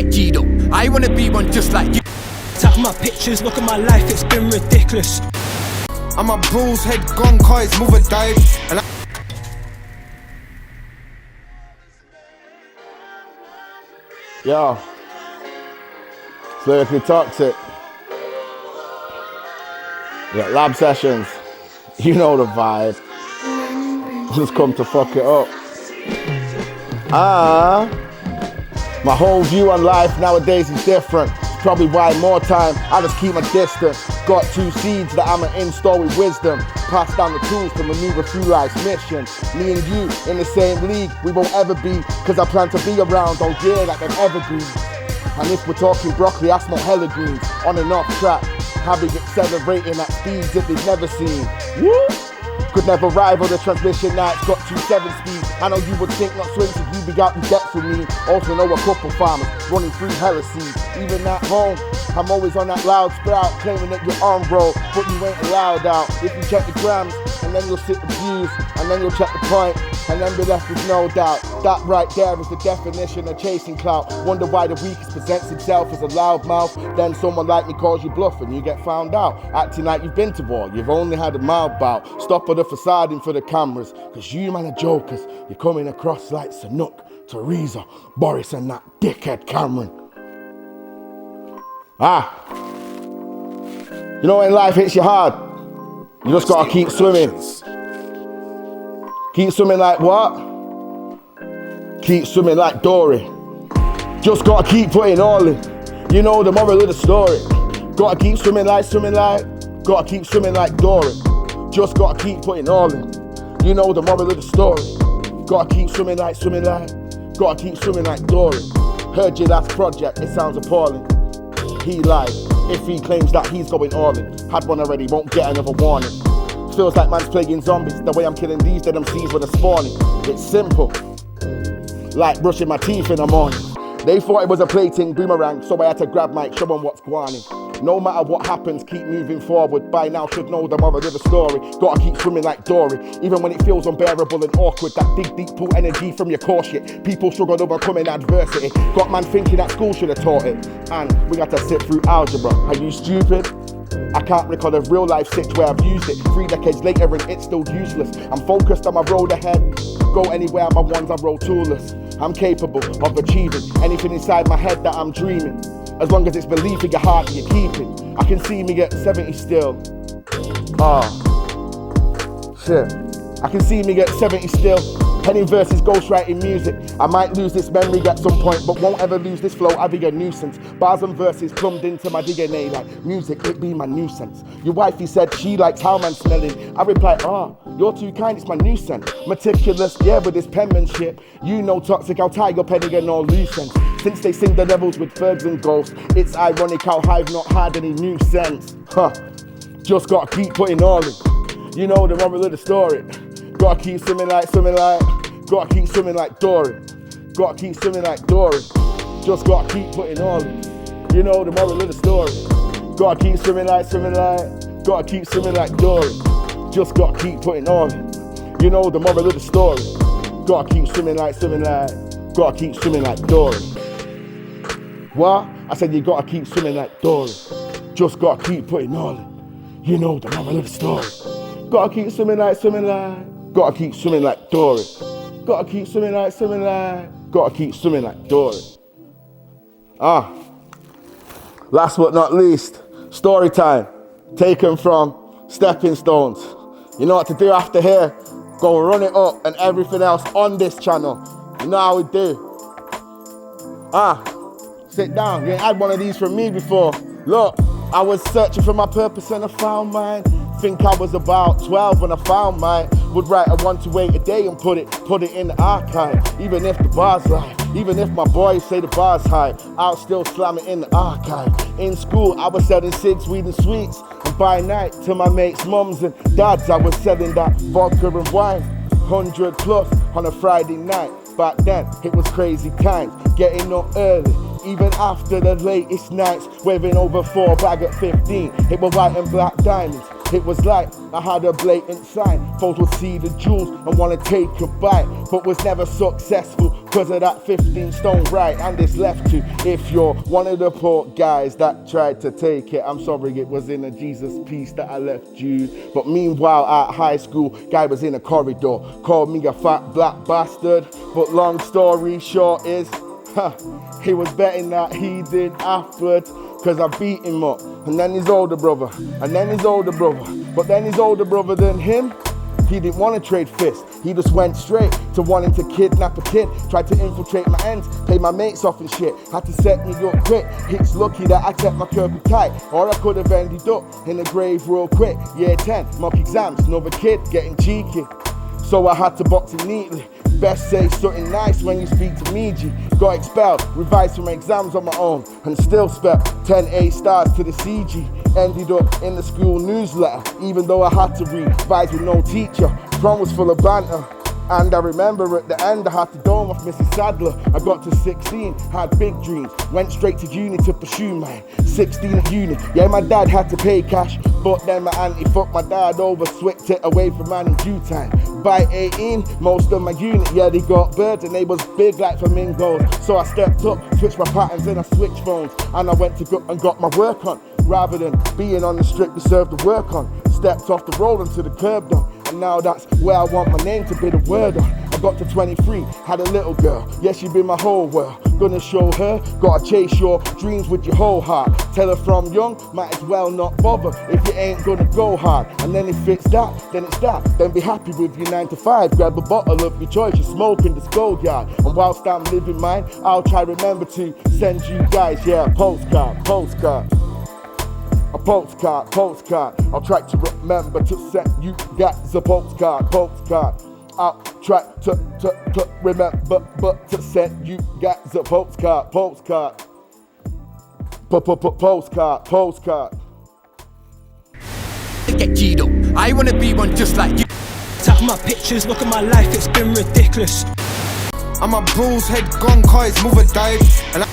get G'd up. I wanna be one just like you. Tap my pictures, look at my life, it's been ridiculous. I'm a bruised head gone, cause move a dive. And Yo, it's Lyrically Toxic. Yeah, Lab Sessions. You know the vibe. Just come to fuck it up. My whole view on life nowadays is different. It's probably why more time I just keep my distance. Got 2 seeds that I'ma install with wisdom. Pass down the tools to maneuver through life's mission. Me and you in the same league, we won't ever be, cause I plan to be around all year like them evergreens. And if we're talking broccoli, I smell hella greens. On and off track, having accelerating at speeds that they've never seen. Woo! Could never rival the transmission now, it's got 2.7 speed. I know you would think not swim so you be out in debt for me. Also know a couple farmers running through hella seeds. Even at home, I'm always on that loud sprout, claiming that you're on bro, but you ain't allowed out. If you check the grams, and then you'll sit the views, and then you'll check the point, and then be left with no doubt. That right there is the definition of chasing clout. Wonder why the weakest presents itself as a loud mouth. Then someone like me calls you bluff and you get found out. Acting like you've been to war, you've only had a mild bout. Stop at the facading for the cameras, cause you man are jokers. You're coming across like Sanook, Teresa, Boris and that dickhead Cameron. You know when life hits you hard, you just gotta keep swimming. Keep swimming like what? Keep swimming like Dory. Just gotta keep putting all in. You know the moral of the story. Gotta keep swimming like, gotta keep swimming like Dory. Just gotta keep putting all in. You know the moral of the story. Gotta keep swimming like, gotta keep swimming like Dory. Heard your last project, it sounds appalling. He lied, if he claims that he's going all in. Had one already, won't get another warning. Feels like man's playing zombies, the way I'm killing these dead MCs when they're spawning. It's simple, like brushing my teeth in the morning. They thought it was a plaything boomerang, so I had to grab Mike, show them what's going on. No matter what happens, keep moving forward. By now should know the moral of the story. Gotta keep swimming like Dory, even when it feels unbearable and awkward. That dig deep pull energy from your core shit. People struggle overcoming adversity. Got man thinking that school should have taught it. And we got to sit through algebra. Are you stupid? I can't recall a real life sit where I've used it. 3 decades later and it's still useless. I'm focused on my road ahead. Go anywhere, my ones I roll toolless. I'm capable of achieving anything inside my head that I'm dreaming. As long as it's belief in your heart that you're keeping. I can see me at 70 still. Shit. I can see me at 70 still. Penning versus ghostwriting music. I might lose this memory at some point, but won't ever lose this flow. I'll be a nuisance. Bars and verses plumbed into my DNA like music, it be my nuisance. Your wifey said she likes how man smelling. I replied, you're too kind, it's my nuisance. Meticulous, yeah, with this penmanship. You know toxic, I'll tie your penny and all loose ends. Since they sing the levels with birds and ghosts, it's ironic how I've not had any new sense. Just gotta keep putting all in. You know the moral of the story. Gotta keep swimming like, gotta keep swimming like Dory. Gotta keep swimming like Dory. Just gotta keep putting all in. You know the moral of the story. Gotta keep swimming like, gotta keep swimming like Dory. Just gotta keep putting all in. You know the moral of the story. Gotta keep swimming like, gotta keep swimming like Dory. What? I said you gotta keep swimming like Dory. Just gotta keep putting all in. You know the moral of the story. Gotta keep swimming like, gotta keep swimming like Dory. Gotta keep swimming like, gotta keep swimming like Dory. Last but not least, story time. Taken from Stepping Stones. You know what to do after here? Go run it up and everything else on this channel. You know how we do. Sit down, you ain't had one of these from me before. Look, I was searching for my purpose and I found mine. Think I was about 12 when I found mine. Would write a 1 to 8 a day and put it in the archive. Even if the bar's lie, even if my boys say the bar's high, I'll still slam it in the archive. In school, I was selling cigs, weed and sweets. And by night, to my mates' mums and dads, I was selling that vodka and wine. 100 plus on a Friday night. Back then, it was crazy times, getting up early, even after the latest nights, waving over 4 bag at 15. It was white and black diamonds. It was like I had a blatant sign. Folks would see the jewels and wanna take a bite, but was never successful. Cause of that 15 stone right and it's left to. If you're one of the poor guys that tried to take it, I'm sorry, it was in a Jesus piece that I left you. But meanwhile at high school, guy was in a corridor, called me a fat black bastard. But long story short is, he was betting that he did afterwards. Cause I beat him up, and then his older brother, and then his older brother. But then his older brother than him, he didn't want to trade fists. He just went straight to wanting to kidnap a kid. Tried to infiltrate my ends, pay my mates off and shit. Had to set me up quick. It's lucky that I kept my curb tight, or I could have ended up in the grave real quick. Year 10, mock exams, another kid getting cheeky. So I had to box it neatly. Best say something nice when you speak to me, G. Got expelled, revised for my exams on my own, and still spent 10 A stars to the CG. Ended up in the school newsletter, even though I had to revise with no teacher. Prom was full of banter, and I remember at the end I had to dome off Mrs. Sadler. I got to 16, had big dreams, went straight to uni to pursue mine. 16 at uni, yeah, my dad had to pay cash, but then my auntie fucked my dad over, switched it away from man in due time. By 18, most of my unit, yeah, they got birds and they was big like flamingos. So I stepped up, switched my patterns and I switched phones, and I went to go and got my work on, rather than being on the strip to serve the work on. Stepped off the road onto the curb though, and now that's where I want my name to be the word on. I got to 23, had a little girl, yeah, she been my whole world. Gonna show her, gotta chase your dreams with your whole heart. Tell her from young, might as well not bother if you ain't gonna go hard. And then if it's that, then it's that. Then be happy with your 9 to 5. Grab a bottle of your choice, you smoke in the schoolyard. And whilst I'm living mine, I'll try remember to send you guys, yeah, a postcard. A postcard. I'll try to remember to send you guys a postcard. I'll try to remember, but to send you guys a postcard. Get G'd up. I wanna be one just like you. Tap my pictures, look at my life, it's been ridiculous. I'm a bruised head gone, cause move a dive. And